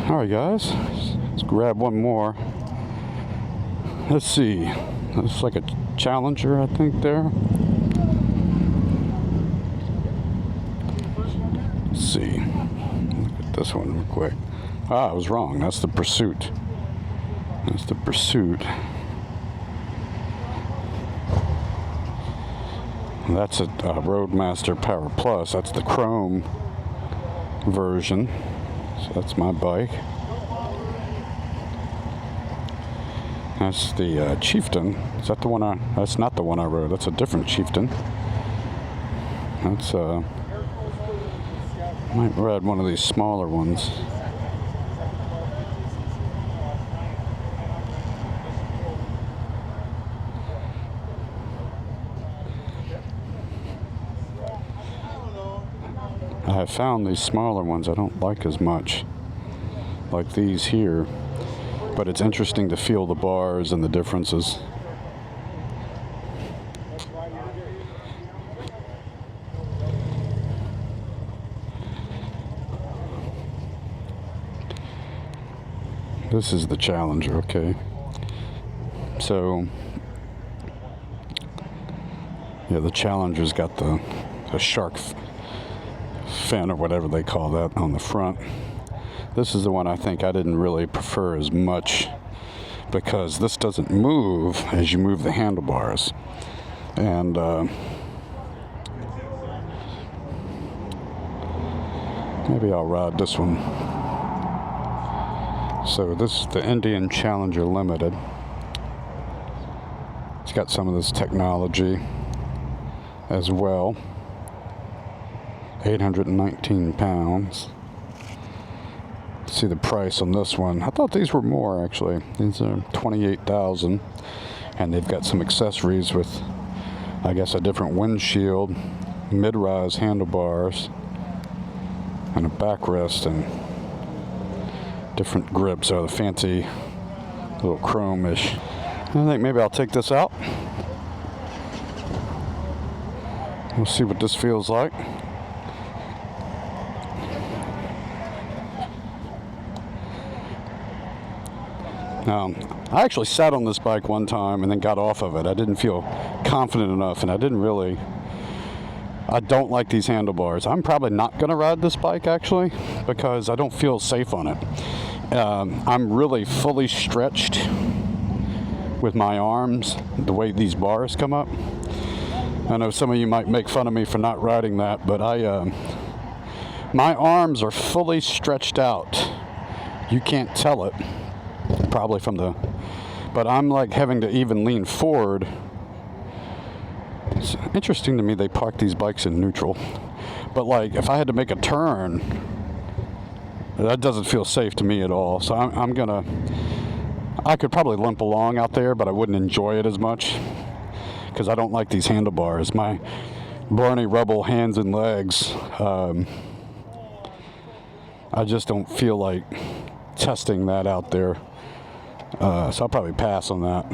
Alright guys, let's grab one more. Let's see. Looks like a Challenger, I think, there. Let's see. Look at this one real quick. I was wrong. That's the Pursuit. That's the Pursuit. That's a Roadmaster Power Plus. That's the chrome version. So that's my bike. That's the Chieftain. Is that the one that's not the one I rode. That's a different Chieftain. That's might ride one of these smaller ones. I have found these smaller ones I don't like as much, like these here, but it's interesting to feel the bars and the differences. This is the Challenger, okay. So, yeah, the Challenger's got the shark fin or whatever they call that on the front. This is the one I think I didn't really prefer as much because this doesn't move as you move the handlebars. And maybe I'll ride this one. So this is the Indian Challenger Limited. It's got some of this technology as well. 819 pounds. See the price on this one. I thought these were more actually. These are 28,000, and they've got some accessories with, I guess, a different windshield, mid-rise handlebars, and a backrest, and different grips. So the fancy little chrome-ish. I think maybe I'll take this out. We'll see what this feels like. I actually sat on this bike one time and then got off of it. I didn't feel confident enough, and I don't like these handlebars. I'm probably not going to ride this bike actually because I don't feel safe on it. I'm really fully stretched with my arms, the way these bars come up. I know some of you might make fun of me for not riding that, but my arms are fully stretched out. You can't tell it. Probably but I'm like having to even lean forward. It's interesting to me they park these bikes in neutral, but like if I had to make a turn, that doesn't feel safe to me at all. So I could probably limp along out there, but I wouldn't enjoy it as much because I don't like these handlebars. My Barney Rubble hands and legs, I just don't feel like testing that out there. So I'll probably pass on that.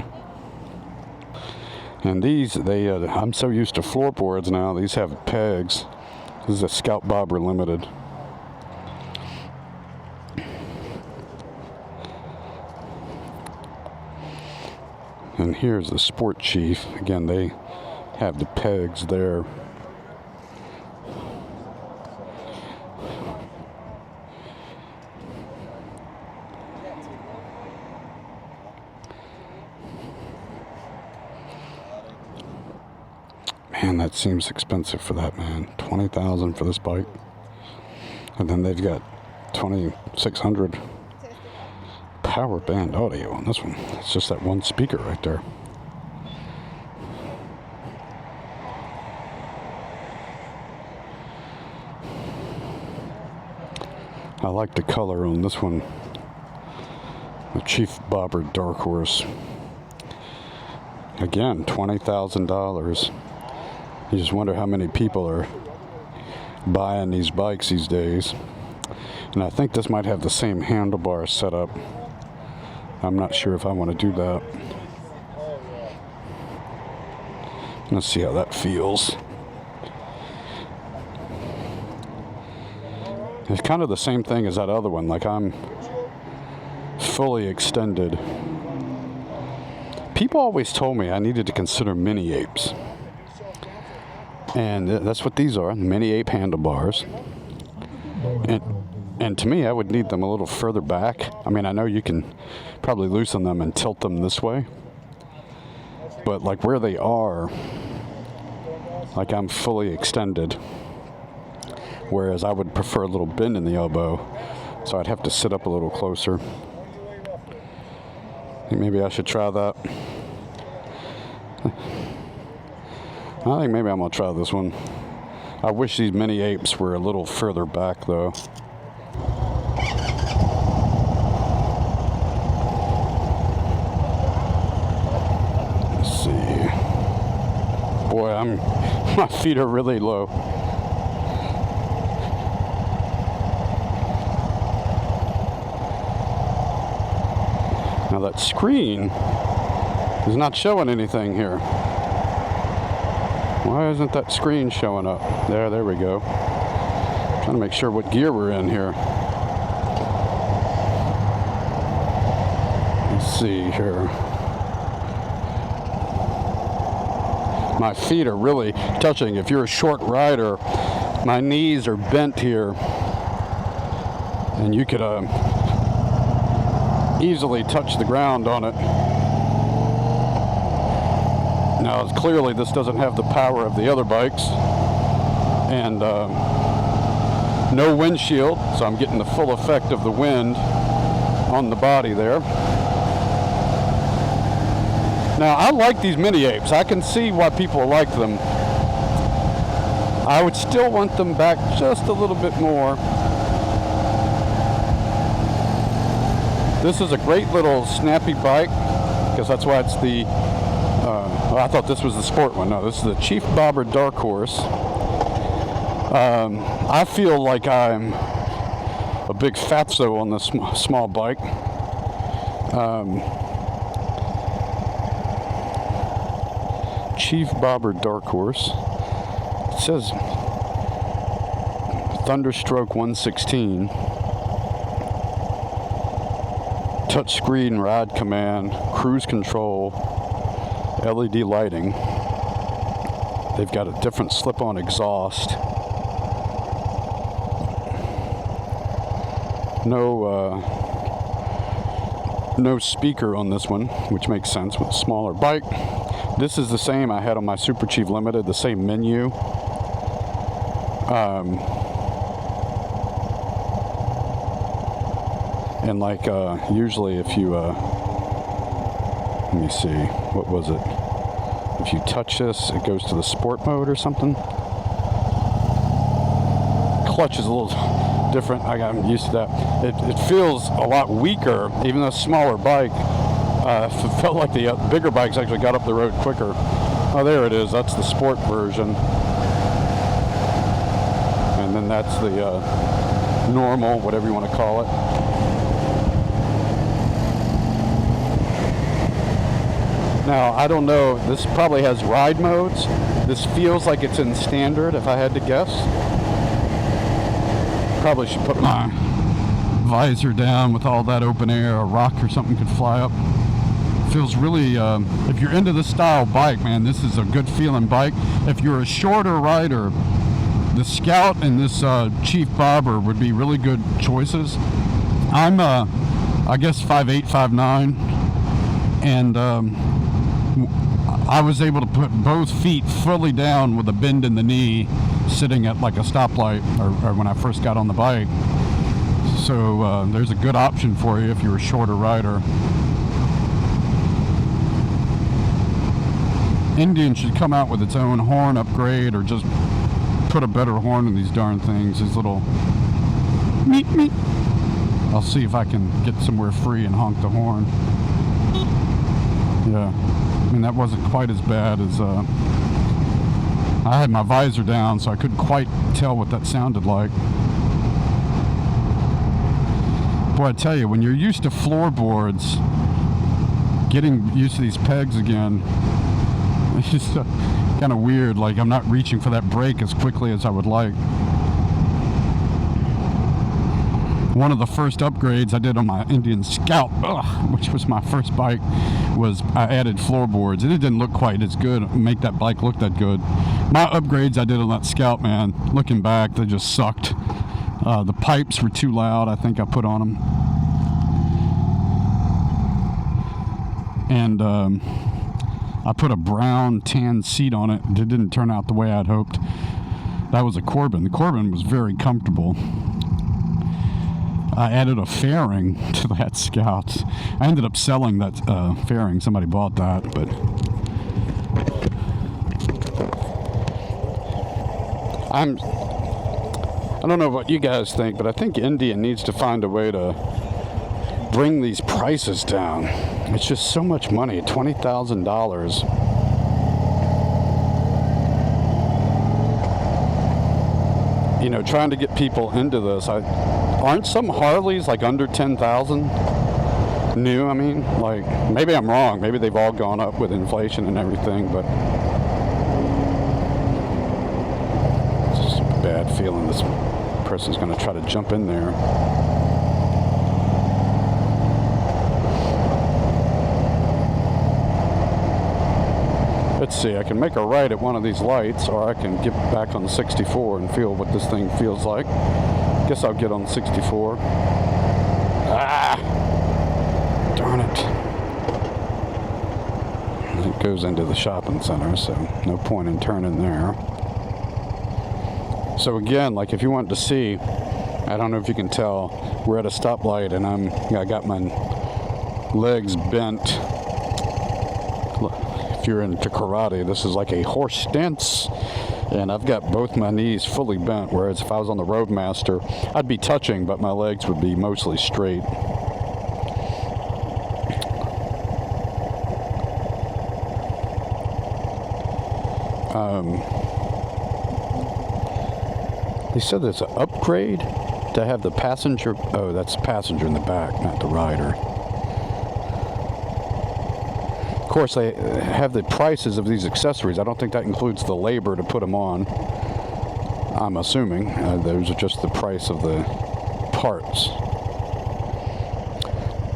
And these, I'm so used to floorboards now. These have pegs. This is a Scout Bobber Limited. And here's the Sport Chief. Again, they have the pegs there. Man, that seems expensive for that, man. $20,000 for this bike. And then they've got 2,600 power band audio on this one. It's just that one speaker right there. I like the color on this one. The Chief Bobber Dark Horse. Again, $20,000. You just wonder how many people are buying these bikes these days. And I think this might have the same handlebar setup. I'm not sure if I want to do that. Let's see how that feels. It's kind of the same thing as that other one. Like I'm fully extended. People always told me I needed to consider mini apes. And that's what these are, mini ape handlebars. And to me, I would need them a little further back. I mean, I know you can probably loosen them and tilt them this way. But like where they are, like I'm fully extended. Whereas I would prefer a little bend in the elbow. So I'd have to sit up a little closer. I think maybe I should try that. I think maybe I'm going to try this one. I wish these mini apes were a little further back though. Let's see. Boy, my feet are really low. Now that screen is not showing anything here. Why isn't that screen showing up? There we go. Trying to make sure what gear we're in here. Let's see here. My feet are really touching. If you're a short rider, my knees are bent here. And you could easily touch the ground on it. Now, clearly this doesn't have the power of the other bikes, and no windshield, so I'm getting the full effect of the wind on the body there. Now, I like these mini apes. I can see why people like them. I would still want them back just a little bit more. This is a great little snappy bike, because that's why it's the I thought this was the sport one. No, this is the Chief Bobber Dark Horse. I feel like I'm a big fatso on this small bike. Chief Bobber Dark Horse. It says Thunderstroke 116. Touchscreen ride command, cruise control, LED lighting. They've got a different slip-on exhaust. No speaker on this one, which makes sense with a smaller bike. This is the same I had on my Super Chief Limited, the same menu. And like usually if you let me see, what was it? If you touch this, it goes to the sport mode or something. Clutch is a little different. I'm used to that. It feels a lot weaker, even though it's a smaller bike. It felt like the bigger bikes actually got up the road quicker. Oh, there it is. That's the sport version. And then that's the normal, whatever you want to call it. Now, I don't know, this probably has ride modes. This feels like it's in standard, if I had to guess. Probably should put my visor down with all that open air. A rock or something could fly up. Feels really, if you're into this style bike, man, this is a good feeling bike. If you're a shorter rider, the Scout and this Chief Bobber would be really good choices. I'm, I guess, 5'8", 5'9", and I was able to put both feet fully down with a bend in the knee, sitting at like a stoplight, or when I first got on the bike. So there's a good option for you if you're a shorter rider. Indian should come out with its own horn upgrade, or just put a better horn in these darn things. These little meep meep. I'll see if I can get somewhere free and honk the horn. Yeah, I mean, that wasn't quite as bad as I had my visor down, so I couldn't quite tell what that sounded like. Boy, I tell you, when you're used to floorboards, getting used to these pegs again, it's just kind of weird. Like, I'm not reaching for that brake as quickly as I would like. One of the first upgrades I did on my Indian Scout, which was my first bike, was I added floorboards. And it didn't look quite as good, make that bike look that good. My upgrades I did on that Scout, man, looking back, they just sucked. The pipes were too loud, I think I put on them. And I put a brown tan seat on it. It didn't turn out the way I'd hoped. That was a Corbin. The Corbin was very comfortable. I added a fairing to that Scout. I ended up selling that fairing. Somebody bought that, but I don't know what you guys think, but I think India needs to find a way to bring these prices down. It's just so much money, $20,000. You know, trying to get people into this. Aren't some Harleys like under 10,000 new? I mean, like, maybe I'm wrong. Maybe they've all gone up with inflation and everything, but it's just a bad feeling this person's going to try to jump in there. Let's see, I can make a right at one of these lights, or I can get back on the 64 and feel what this thing feels like. Guess I'll get on the 64. Ah! Darn it. It goes into the shopping center, so no point in turning there. So again, like if you want to see, I don't know if you can tell, we're at a stoplight and I got my legs bent. If you're into karate, this is like a horse stance, and I've got both my knees fully bent, whereas if I was on the Roadmaster, I'd be touching, but my legs would be mostly straight. They said there's an upgrade to have the passenger, oh, that's the passenger in the back, not the rider. Of course, they have the prices of these accessories. I don't think that includes the labor to put them on. I'm assuming those are just the price of the parts.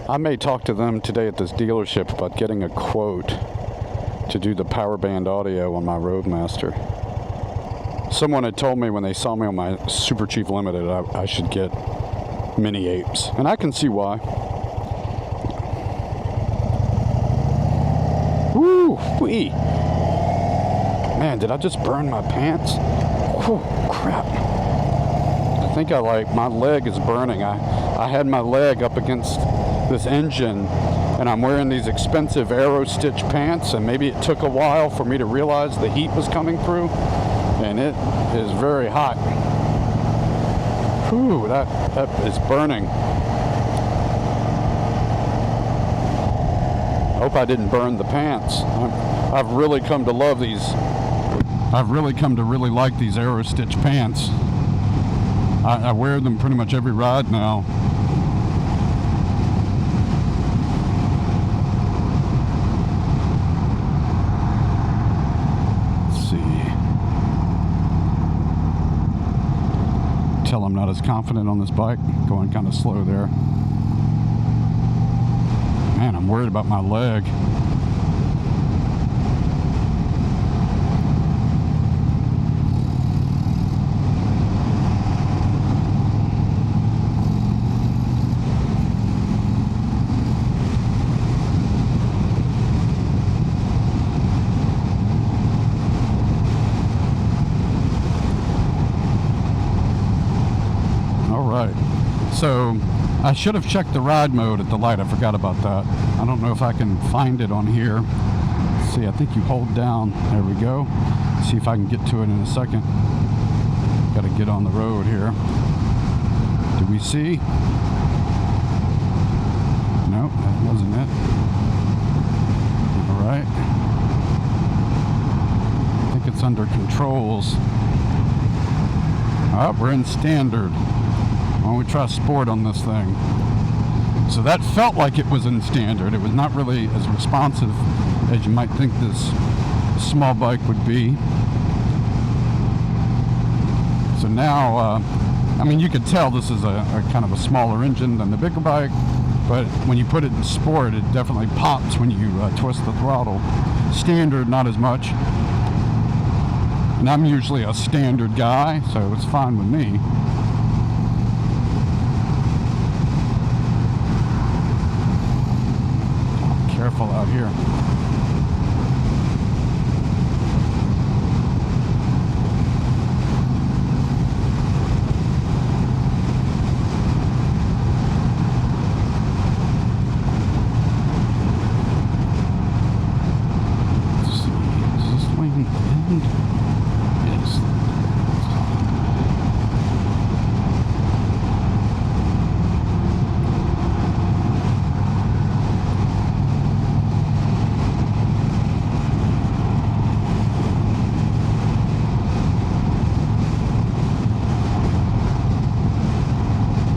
I may talk to them today at this dealership about getting a quote to do the power band audio on my Roadmaster. Someone had told me when they saw me on my Super Chief Limited I should get mini apes, and I can see why. Woo-wee. Man, did I just burn my pants? Oh, crap. I think my leg is burning. I had my leg up against this engine, and I'm wearing these expensive Aero Stitch pants, and maybe it took a while for me to realize the heat was coming through, and it is very hot. Whew, that is burning. I hope I didn't burn the pants. I've really come to love these. I've really come to really like these Aero Stitch pants. I wear them pretty much every ride now. Let's see. Tell I'm not as confident on this bike. Going kind of slow there. Man, I'm worried about my leg. All right. So I should have checked the ride mode at the light. I forgot about that. I don't know if I can find it on here. Let's see, I think you hold down. There we go. See if I can get to it in a second. Got to get on the road here. Do we see? Nope, that wasn't it. All right. I think it's under controls. Oh, we're in standard. Why don't we try sport on this thing? So that felt like it was in standard. It was not really as responsive as you might think this small bike would be. So now I mean, you could tell this is a kind of a smaller engine than the bigger bike, but when you put it in sport, it definitely pops when you twist the throttle. Standard, not as much. And I'm usually a standard guy, so it's fine with me. Careful out here.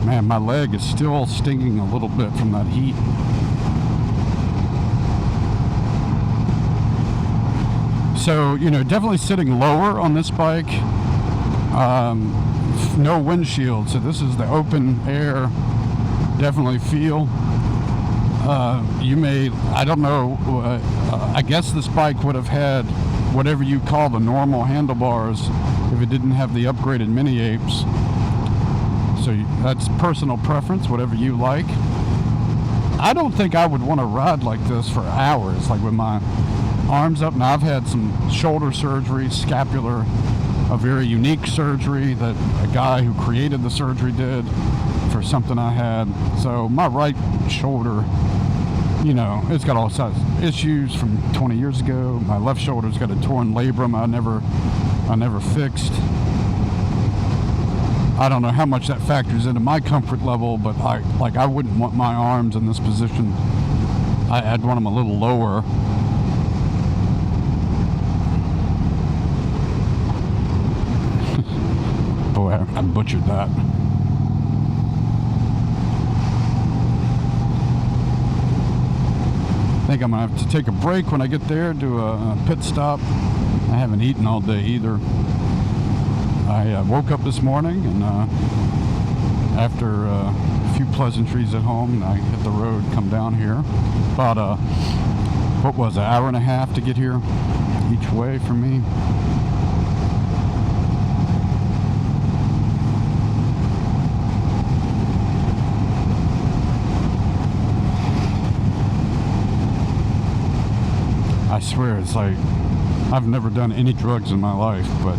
Man, my leg is still stinging a little bit from that heat. So, you know, definitely sitting lower on this bike. No windshield, so this is the open air. Definitely feel. You may, I don't know, I guess this bike would have had whatever you call the normal handlebars if it didn't have the upgraded mini apes. So that's personal preference, whatever you like. I don't think I would want to ride like this for hours, like with my arms up. Now, I've had some shoulder surgery, scapular, a very unique surgery that a guy who created the surgery did for something I had. So my right shoulder, you know, it's got all sorts of issues from 20 years ago. My left shoulder's got a torn labrum I never fixed. I don't know how much that factors into my comfort level, but I wouldn't want my arms in this position. I'd want them a little lower. Boy, I butchered that. I think I'm gonna have to take a break when I get there, do a pit stop. I haven't eaten all day either. I woke up this morning and after a few pleasantries at home, I hit the road, come down here. About what was it, an hour and a half to get here each way for me. I swear, it's like I've never done any drugs in my life, but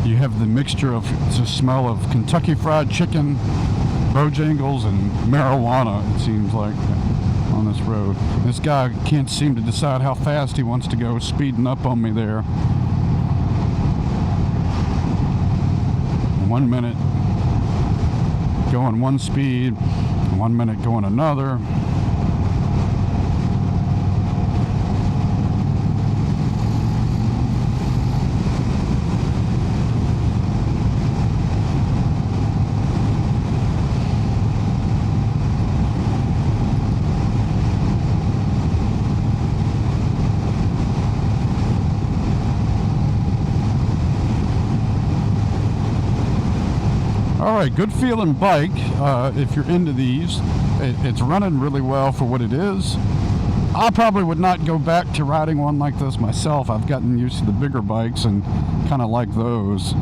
you have the mixture of the smell of Kentucky Fried Chicken, Bojangles, and marijuana, it seems like, on this road. This guy can't seem to decide how fast he wants to go, speeding up on me there. 1 minute going one speed, 1 minute going another. Alright, good feeling bike if you're into these. It's running really well for what it is. I probably would not go back to riding one like this myself. I've gotten used to the bigger bikes and kind of like those.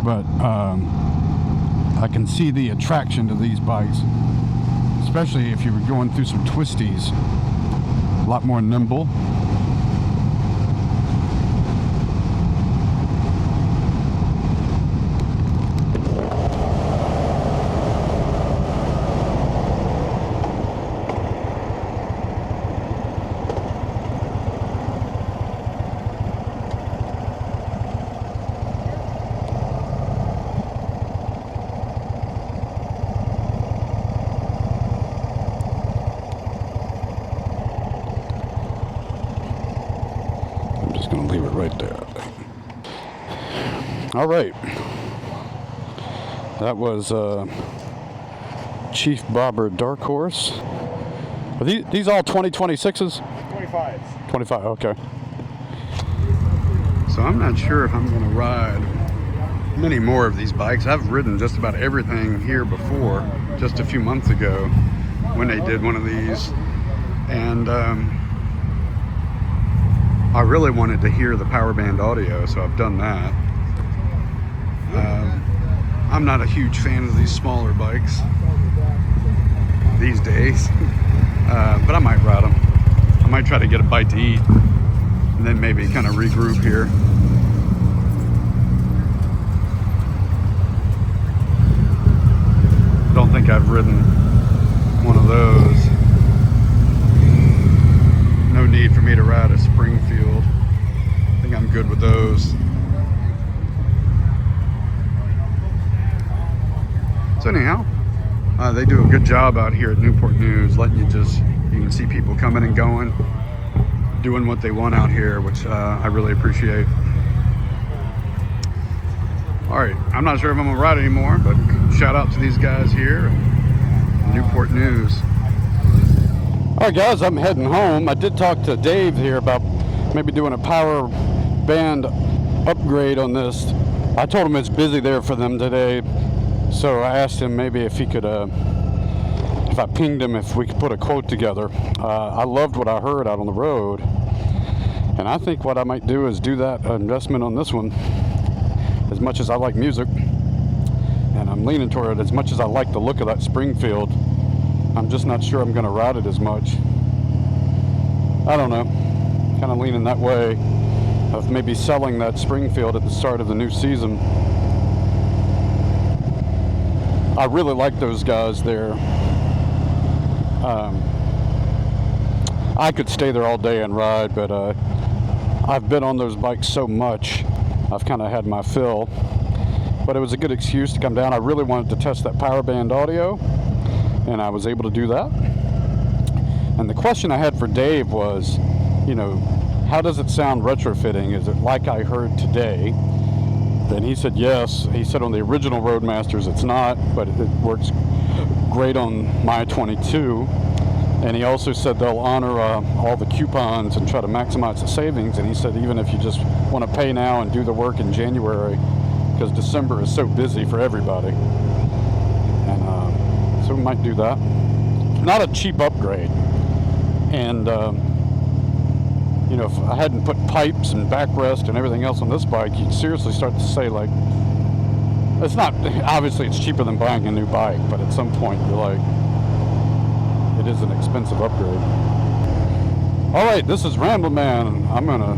But I can see the attraction to these bikes, especially if you were going through some twisties. A lot more nimble. Gonna leave it right there. All right, that was Chief Bobber Dark Horse. Are these all 2026s? 25s. 25, okay. So I'm not sure if I'm gonna ride many more of these bikes. I've ridden just about everything here before, just a few months ago when they did one of these. And I really wanted to hear the power band audio, so I've done that. I'm not a huge fan of these smaller bikes these days, but I might ride them. I might try to get a bite to eat and then maybe kind of regroup here. Don't think I've ridden one of those. No need for me to ride a Springfield. I think I'm good with those. So anyhow, they do a good job out here at Newport News, letting you can see people coming and going, doing what they want out here, which I really appreciate. All right, I'm not sure if I'm gonna ride anymore, but shout out to these guys here at Newport News. All right, guys, I'm heading home. I did talk to Dave here about maybe doing a power band upgrade on this. I told him it's busy there for them today, so I asked him maybe if he could, if I pinged him, if we could put a quote together. I loved what I heard out on the road, and I think what I might do is do that investment on this one. As much as I like music, and I'm leaning toward it, as much as I like the look of that Springfield, I'm just not sure I'm going to ride it as much. I don't know. Kind of leaning that way of maybe selling that Springfield at the start of the new season. I really like those guys there. I could stay there all day and ride, but I've been on those bikes so much, I've kind of had my fill. But it was a good excuse to come down. I really wanted to test that power band audio, and I was able to do that. And the question I had for Dave was, you know, how does it sound retrofitting? Is it like I heard today? And he said yes. He said on the original Roadmasters it's not, but it works great on my 22. And he also said they'll honor all the coupons and try to maximize the savings. And he said even if you just want to pay now and do the work in January, because December is so busy for everybody. And so we might do that. Not a cheap upgrade. And you know, if I hadn't put pipes and backrest and everything else on this bike, you'd seriously start to say, like, it's not, obviously it's cheaper than buying a new bike, but at some point you're like, it is an expensive upgrade. All right, this is Ramble Man. I'm gonna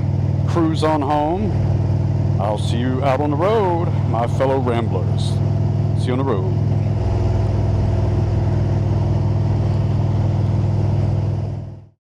cruise on home. I'll see you out on the road, my fellow ramblers. See you on the road.